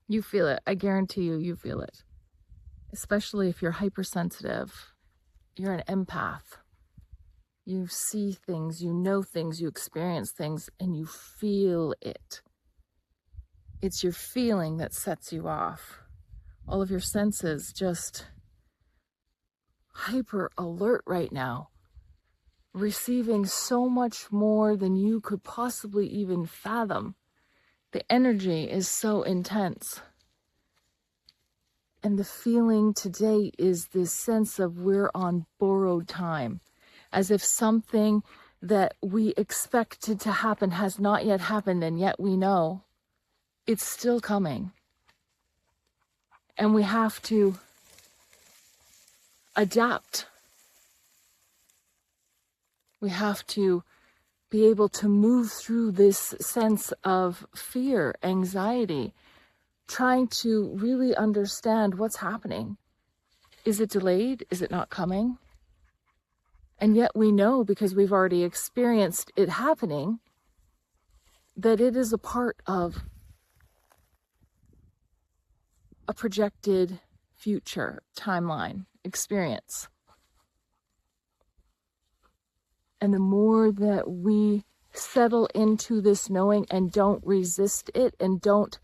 You feel it. I guarantee you, you feel it. Especially if you're hypersensitive, you're an empath. You see things, you know things, you experience things, and you feel it. It's your feeling that sets you off. All of your senses just hyper alert right now, receiving so much more than you could possibly even fathom. The energy is so intense. And the feeling today is this sense of we're on borrowed time, as if something that we expected to happen has not yet happened, and yet we know it's still coming. And we have to adapt. We have to be able to move through this sense of fear, anxiety, trying to really understand what's happening. Is it delayed? Is it not coming? And yet we know, because we've already experienced it happening, that it is a part of a projected future timeline experience. And the more that we settle into this knowing and don't resist it and don't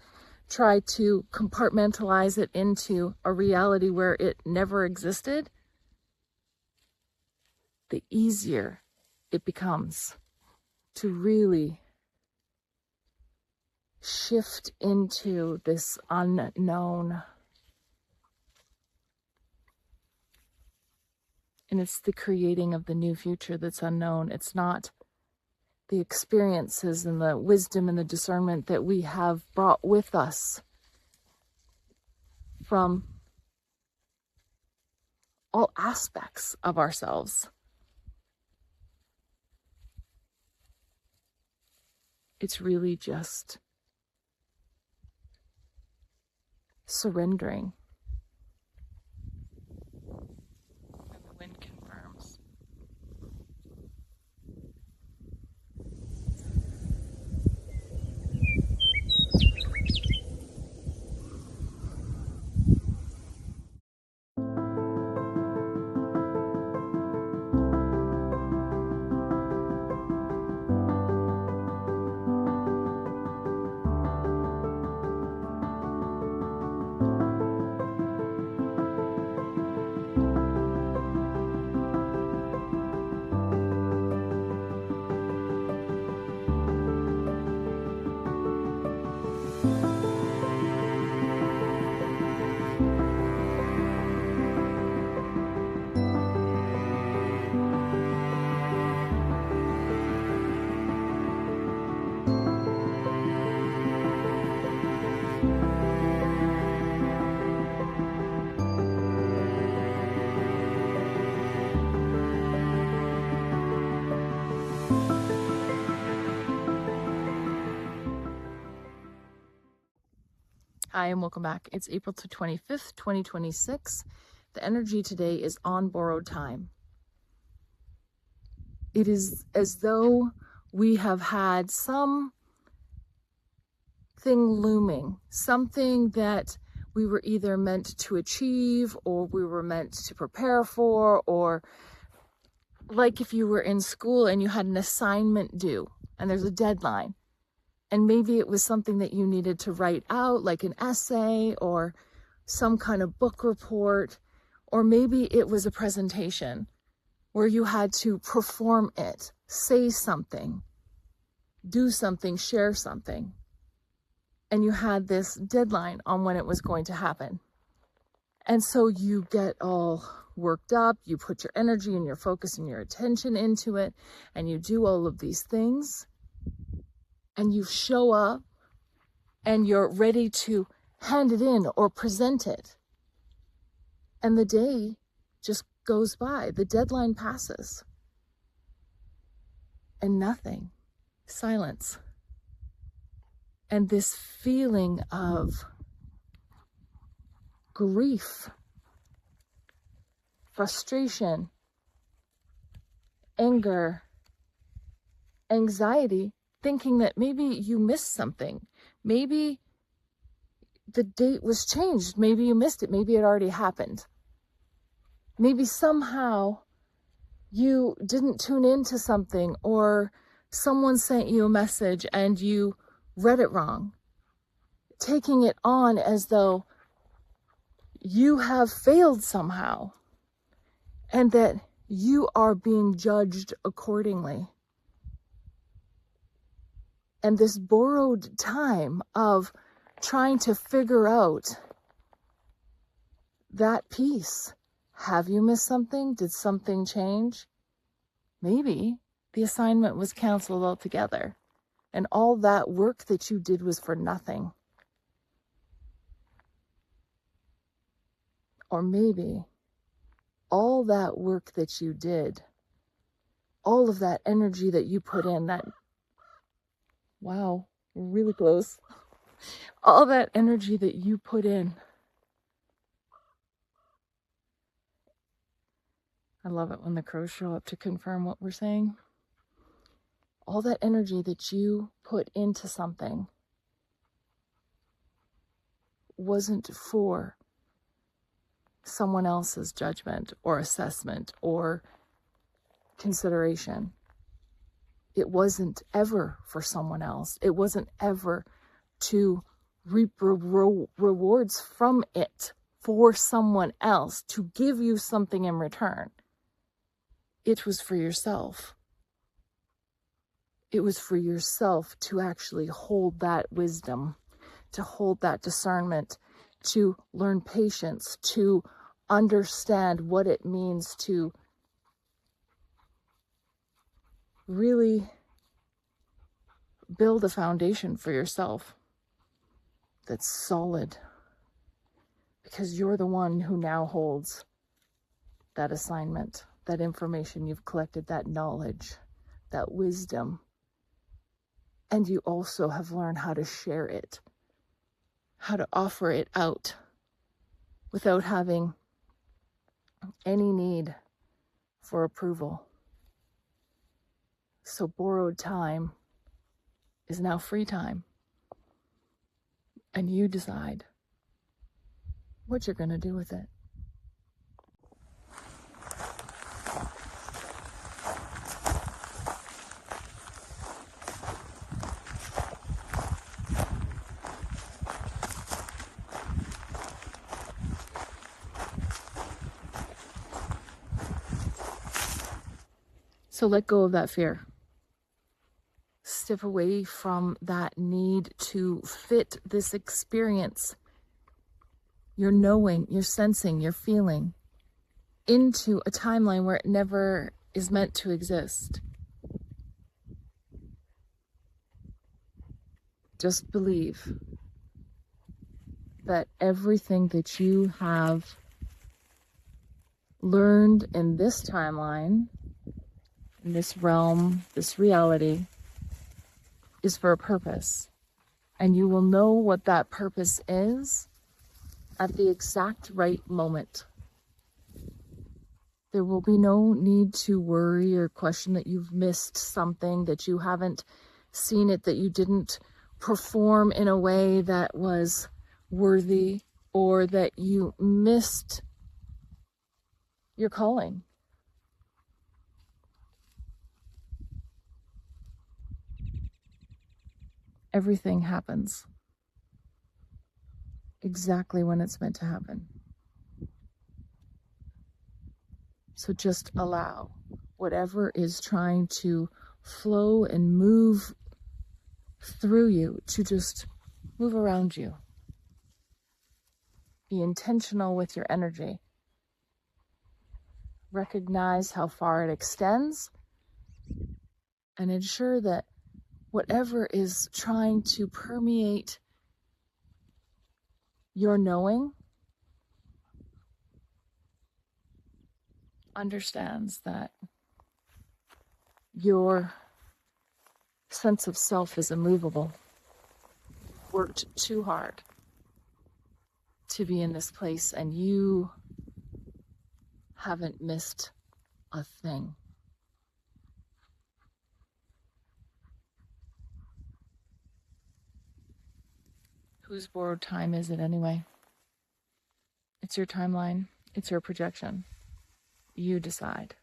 try to compartmentalize it into a reality where it never existed, the easier it becomes to really shift into this unknown. And it's the creating of the new future that's unknown. It's not the experiences and the wisdom and the discernment that we have brought with us from all aspects of ourselves. It's really just surrendering. And the wind confirms. Hi, and welcome back. It's April 25th, 2026. The energy today is on borrowed time. It is as though we have had something looming, something that we were either meant to achieve or we were meant to prepare for, or like if you were in school and you had an assignment due and there's a deadline. And maybe it was something that you needed to write out, like an essay or some kind of book report, or maybe it was a presentation where you had to perform it, say something, do something, share something. And you had this deadline on when it was going to happen. And so you get all worked up, you put your energy and your focus and your attention into it, and you do all of these things. And you show up and you're ready to hand it in or present it. And the day just goes by. The deadline passes. And nothing. Silence. And this feeling of grief, frustration, anger, anxiety, thinking that maybe you missed something. Maybe the date was changed. Maybe you missed it. Maybe it already happened. Maybe somehow you didn't tune into something, or someone sent you a message and you read it wrong, taking it on as though you have failed somehow and that you are being judged accordingly. And this borrowed time of trying to figure out that piece. Have you missed something? Did something change? Maybe the assignment was canceled altogether, and all that work that you did was for nothing. Or maybe all that work that you did, all of that energy that you put in, that, wow, really close. All that energy that you put in. I love it when the crows show up to confirm what we're saying. All that energy that you put into something wasn't for someone else's judgment or assessment or consideration. It wasn't ever for someone else. It wasn't ever to reap rewards from it for someone else, to give you something in return. It was for yourself. It was for yourself to actually hold that wisdom, to hold that discernment, to learn patience, to understand what it means to really build a foundation for yourself that's solid, because you're the one who now holds that assignment, that information you've collected, that knowledge, that wisdom. And you also have learned how to share it, how to offer it out without having any need for approval. So borrowed time is now free time. And you decide what you're going to do with it. So let go of that fear. Step away from that need to fit this experience, your knowing, your sensing, your feeling, into a timeline where it never is meant to exist. Just believe that everything that you have learned in this timeline, in this realm, this reality, is for a purpose. And you will know what that purpose is at the exact right moment. There will be no need to worry or question that you've missed something, that you haven't seen it, that you didn't perform in a way that was worthy, or that you missed your calling. Everything happens exactly when it's meant to happen. So just allow whatever is trying to flow and move through you to just move around you. Be intentional with your energy. Recognize how far it extends and ensure that whatever is trying to permeate your knowing understands that your sense of self is immovable. Worked too hard to be in this place, and you haven't missed a thing. Whose borrowed time is it anyway? It's your timeline. It's your projection. You decide.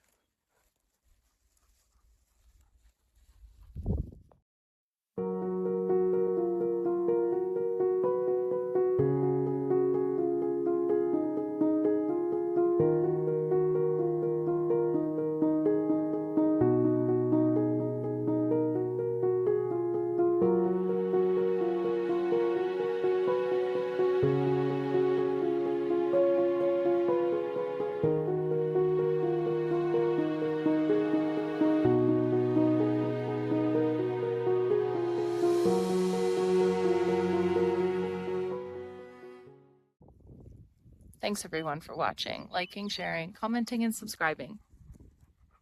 Thanks everyone for watching, liking, sharing, commenting, and subscribing.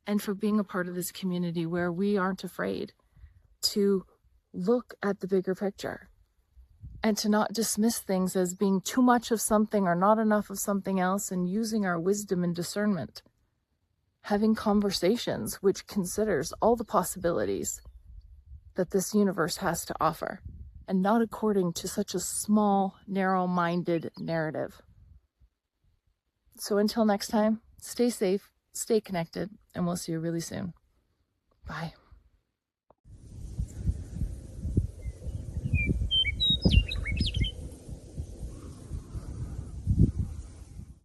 And for being a part of this community where we aren't afraid to look at the bigger picture and to not dismiss things as being too much of something or not enough of something else, and using our wisdom and discernment. Having conversations which considers all the possibilities that this universe has to offer, and not according to such a small, narrow-minded narrative. So until next time, stay safe, stay connected, and we'll see you really soon. Bye.